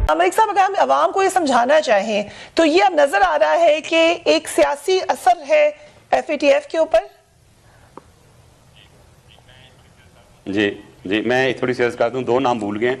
मलिक साहब, अगर हम आवाम को ये समझाना चाहें तो ये अब नजर आ रहा है कि एक सियासी असर है FATF के ऊपर। जी जी, मैं थोड़ी सी अर्ज कर दूं, दो नाम भूल गए।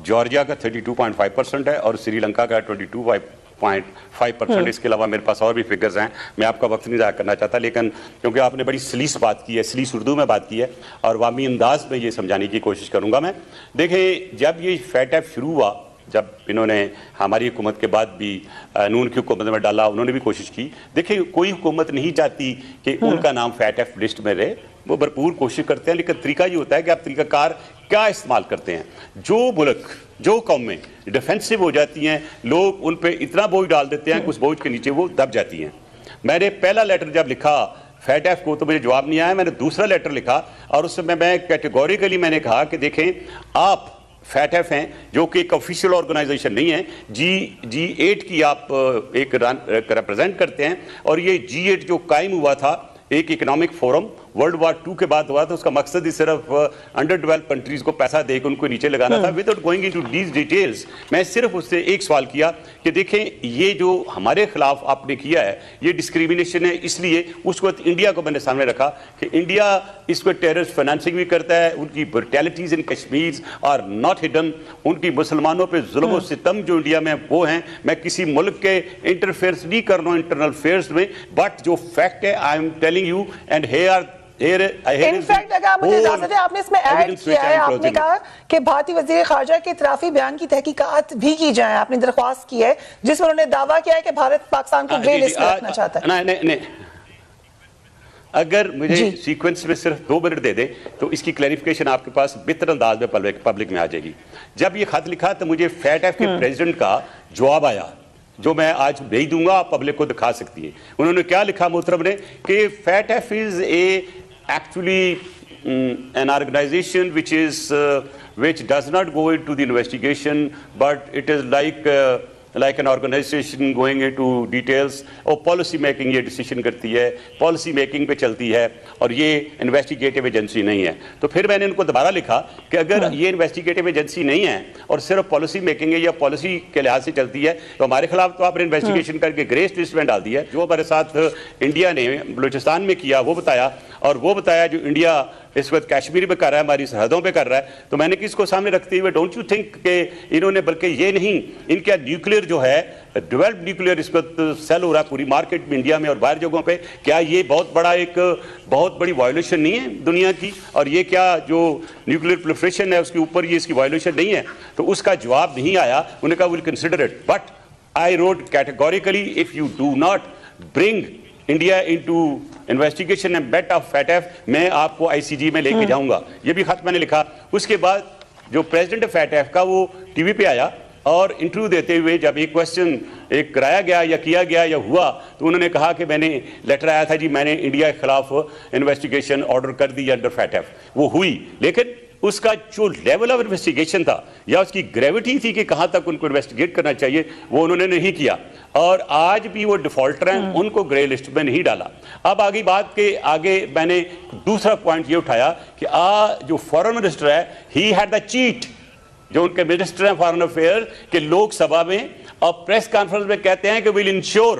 जॉर्जिया का 32.5% है और श्रीलंका का 22.5%। इसके अलावा मेरे पास और भी फिगर्स हैं, मैं आपका वक्त नहीं ज़ाया करना चाहता, लेकिन क्योंकि आपने बड़ी सलीस बात की है, सलीस उर्दू में बात की है और वामी अंदाज में ये समझाने की कोशिश करूँगा मैं। देखें, जब ये FATF शुरू हुआ, जब इन्होंने हमारी हुकूमत के बाद भी नून की हुकूमत में डाला, उन्होंने भी कोशिश की। देखिए, कोई हुकूमत नहीं चाहती कि उनका नाम FATF लिस्ट में रहे, वो भरपूर कोशिश करते हैं, लेकिन तरीका ये होता है कि आप तरीकाकार क्या इस्तेमाल करते हैं। जो मुल्क, जो कौमें डिफेंसिव हो जाती हैं, लोग उन पर इतना बोझ डाल देते हैं कि उस बोझ के नीचे वो दब जाती हैं। मैंने पहला लेटर जब लिखा FATF को तो मुझे जवाब नहीं आया। मैंने दूसरा लेटर लिखा और उसमें मैं कैटेगोरिकली मैंने कहा कि देखें, आप FATF हैं जो कि एक ऑफिशियल ऑर्गेनाइजेशन नहीं है, G8 की आप एक रिप्रेजेंट करते हैं, और ये G8 जो कायम हुआ था, एक इकोनॉमिक फोरम वर्ल्ड वार 2 के बाद हुआ था, उसका मकसद ही सिर्फ अंडर डेवलप्ड कंट्रीज को पैसा देकर उनको नीचे लगाना था। Without going into these details, मैं सिर्फ उससे एक सवाल किया कि देखें, ये जो हमारे खिलाफ आपने किया है ये डिस्क्रिमिनेशन है। इसलिए उस वक्त इंडिया को मैंने सामने रखा कि इंडिया इसको टेररिस्ट फाइनेंसिंग भी करता है, उनकी ब्रुटैलिटीज इन कश्मीर आर नॉट हिडन, उनकी मुसलमानों पर जुल्म और सितम जो इंडिया में वो हैं। मैं किसी मुल्क के इंटरफेयर्स नहीं कर रहा हूँ इंटरनल अफेयर्स में, बट जो फैक्ट है I am telling you and in fact अगर आप मुझे इजाजत है, आपने इसमें ऐड किया है, आपने कहा कि भारतीय वजीर खारजा के इतराफी बयान की तहकीकात भी की जाए। आपने दरख्वास्त की है जिसमें उन्होंने दावा किया है कि भारत पाकिस्तान को ग्रे लिस्ट में रखना चाहता है। नहीं, अगर मुझे सीक्वेंस में सिर्फ 2 मिनट दे दे तो इसकी क्लैरिफिकेशन आपके पास बेहतर अंदाज में पब्लिक में आ जाएगी। जब ये खत लिखा तो मुझे FATF के प्रेसिडेंट का जवाब आया, जो मैं आज भेज दूंगा, आप पब्लिक को दिखा सकती है। उन्होंने क्या लिखा मोहतरम ने कि FATF is actually an organization which does not go into the investigation, but it is like an organization going into details, और पॉलिसी मेकिंग ये डिसीजन करती है, पॉलिसी मेकिंग पे चलती है, और ये इन्वेस्टिगेटिव एजेंसी नहीं है। तो फिर मैंने उनको दोबारा लिखा कि अगर ये इन्वेस्टिगेटिव एजेंसी नहीं है और सिर्फ पॉलिसी मेकिंग है या पॉलिसी के लिहाज से चलती है, तो हमारे खिलाफ तो आपने इन्वेस्टिगेशन करके ग्रे लिस्ट में डाल दिया। जो हमारे साथ इंडिया ने बलूचिस्तान में किया वो बताया, और वो बताया जो इंडिया इस वक्त कश्मीर में कर रहा है, हमारी सरहदों पे कर रहा है। तो मैंने किसको सामने रखते हुए, डोंट यू थिंक कि इन्होंने, बल्कि ये नहीं, इनका न्यूक्लियर जो है डेवलप्ड न्यूक्लियर इस वक्त सेल हो रहा है पूरी मार्केट में, इंडिया में और बाहर जगहों पे, क्या ये बहुत बड़ी वायोलेशन नहीं है दुनिया की? और ये क्या जो न्यूक्लियर प्रोलिफरेशन है उसके ऊपर ये इसकी वायोलेशन नहीं है? तो उसका जवाब नहीं आया। उन्होंने कहा will consider it, but I wrote categorically if you do not bring India into investigation and bet of FATF, मैं आपको ICG में लेके जाऊंगा। ये भी खत मैंने लिखा। उसके बाद जो प्रेसिडेंट FATF का वो टीवी पे आया और इंटरव्यू देते हुए जब एक क्वेश्चन एक कराया गया या किया गया या हुआ, तो उन्होंने कहा कि मैंने लेटर आया था जी, मैंने इंडिया के खिलाफ इन्वेस्टिगेशन ऑर्डर कर दी अंडर FATF। वो हुई, लेकिन उसका जो लेवल ऑफ इन्वेस्टिगेशन था या उसकी ग्रेविटी थी कि कहां तक उनको इन्वेस्टिगेट करना चाहिए, वो उन्होंने नहीं किया, और आज भी वो डिफॉल्टर हैं, उनको ग्रे लिस्ट में नहीं डाला। अब आगे बात के आगे मैंने दूसरा पॉइंट ये उठाया कि जो फॉरेन मिनिस्टर है, ही हैड द चीट, जो उनके मिनिस्टर हैं फॉरेन अफेयर के लोकसभा में और प्रेस कॉन्फ्रेंस में कहते हैं कि will ensure,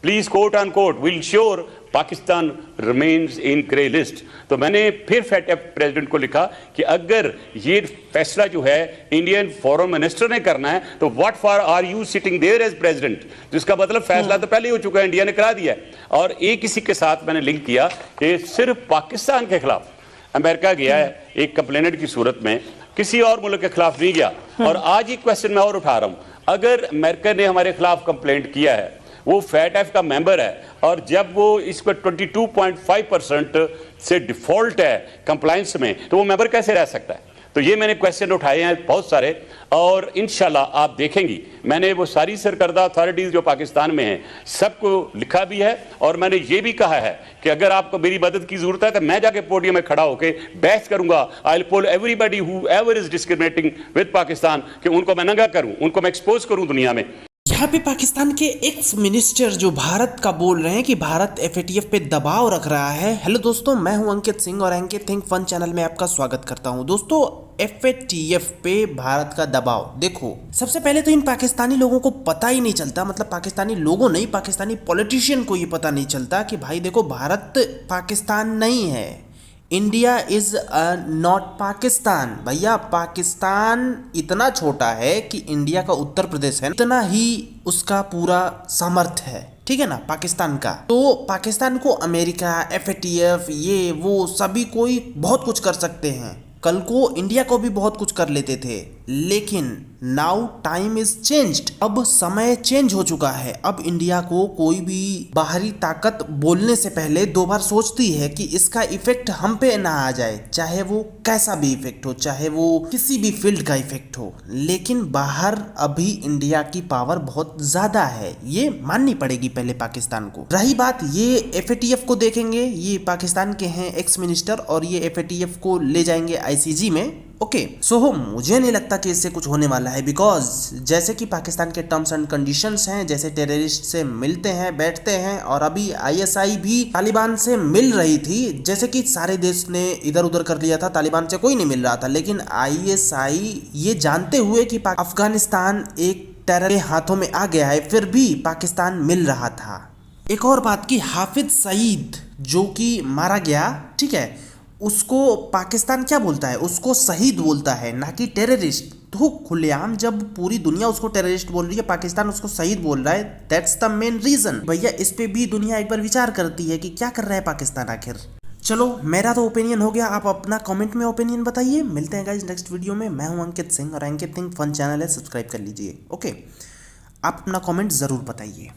please quote on quote, will ensure Pakistan remains in grey list. तो मैंने फिर FATF प्रेसिडेंट को लिखा कि अगर ये फैसला जो है इंडियन फॉरेन मिनिस्टर ने करना है, तो what for are you sitting there as president? जिसका मतलब फैसला तो पहले ही हो चुका है, इंडिया ने करा दिया है। और एक इसी के साथ मैंने लिंक किया कि सिर्फ पाकिस्तान के खिलाफ अमेरिका गया है एक कंप्लेनेंट की सूरत में, किसी और मुल्क के खिलाफ नहीं गया। और आज ये क्वेश्चन मैं और उठा रहा हूं, अगर अमेरिका ने हमारे खिलाफ कंप्लेंट किया है, वो FATF का मेंबर है, और जब वो इस पर 22.5% से डिफॉल्ट है कंप्लायंस में, तो वो मेंबर कैसे रह सकता है? तो ये मैंने क्वेश्चन उठाए हैं बहुत सारे, और इंशाल्लाह आप देखेंगी मैंने वो सारी सरकर्दा अथॉरिटीज जो पाकिस्तान में हैं सबको लिखा भी है, और मैंने ये भी कहा है कि अगर आपको मेरी मदद की जरूरत है तो मैं जाके पोडियम में खड़ा होकर बहस करूंगा। I will poll everybody who ever is discriminating with Pakistan, कि उनको मैं नंगा करूं, उनको मैं एक्सपोज करूं दुनिया में। यहाँ पे पाकिस्तान के एक्स मिनिस्टर जो भारत का बोल रहे हैं कि भारत एफएटीएफ पे दबाव रख रहा है। हेलो दोस्तों, मैं हूं अंकित सिंह और अंकित थिंक फन चैनल में आपका स्वागत करता हूं। दोस्तों, एफएटीएफ पे भारत का दबाव देखो, सबसे पहले तो इन पाकिस्तानी लोगों को पता ही नहीं चलता, मतलब पाकिस्तानी लोगों नहीं, पाकिस्तानी पॉलिटिशियन को ये पता नहीं चलता कि भाई देखो, भारत पाकिस्तान नहीं है, इंडिया इज नॉट पाकिस्तान। भैया, पाकिस्तान इतना छोटा है कि इंडिया का उत्तर प्रदेश है, इतना ही उसका पूरा सामर्थ्य है, ठीक है ना, पाकिस्तान का। तो पाकिस्तान को अमेरिका, एफएटीएफ, ये वो सभी कोई बहुत कुछ कर सकते हैं, कल को इंडिया को भी बहुत कुछ कर लेते थे, लेकिन नाउ टाइम इज चेंज्ड। अब समय चेंज हो चुका है। अब इंडिया को कोई भी बाहरी ताकत बोलने से पहले दो बार सोचती है कि इसका इफेक्ट हम पे ना आ जाए, चाहे वो कैसा भी इफेक्ट हो, चाहे वो किसी भी फील्ड का इफेक्ट हो। लेकिन बाहर अभी इंडिया की पावर बहुत ज्यादा है, ये माननी पड़ेगी पहले पाकिस्तान को। रही बात ये एफएटीएफ को देखेंगे, ये पाकिस्तान के हैं एक्स मिनिस्टर और ये एफएटीएफ को ले जाएंगे आईसीजी में। ओके, सो मुझे नहीं लगता कि इससे कुछ होने वाला है, बिकॉज जैसे कि पाकिस्तान के टर्म्स एंड कंडीशंस हैं, जैसे टेररिस्ट से मिलते हैं, बैठते हैं, और अभी आईएसआई भी तालिबान से मिल रही थी, जैसे कि सारे देश ने इधर उधर कर लिया था, तालिबान से कोई नहीं मिल रहा था, लेकिन आईएसआई ये जानते हुए कि अफगानिस्तान एक टेरर के हाथों में आ गया है, फिर भी पाकिस्तान मिल रहा था। एक और बात की हाफिज सईद जो कि मारा गया, ठीक है, उसको पाकिस्तान क्या बोलता है, उसको शहीद बोलता है, ना कि टेररिस्ट। तो खुलेआम जब पूरी दुनिया उसको टेररिस्ट बोल रही है, पाकिस्तान उसको शहीद बोल रहा है, दैट्स द मेन रीजन। भैया, इस पे भी दुनिया एक बार विचार करती है कि क्या कर रहा है पाकिस्तान आखिर। चलो, मेरा तो ओपिनियन हो गया, आप अपना कमेंट में ओपिनियन बताइए। मिलते हैं गाइस नेक्स्ट वीडियो में। मैं हूं अंकित सिंह और अंकित थिंक फन चैनल है, सब्सक्राइब कर लीजिए। ओके, आप अपना कमेंट जरूर बताइए।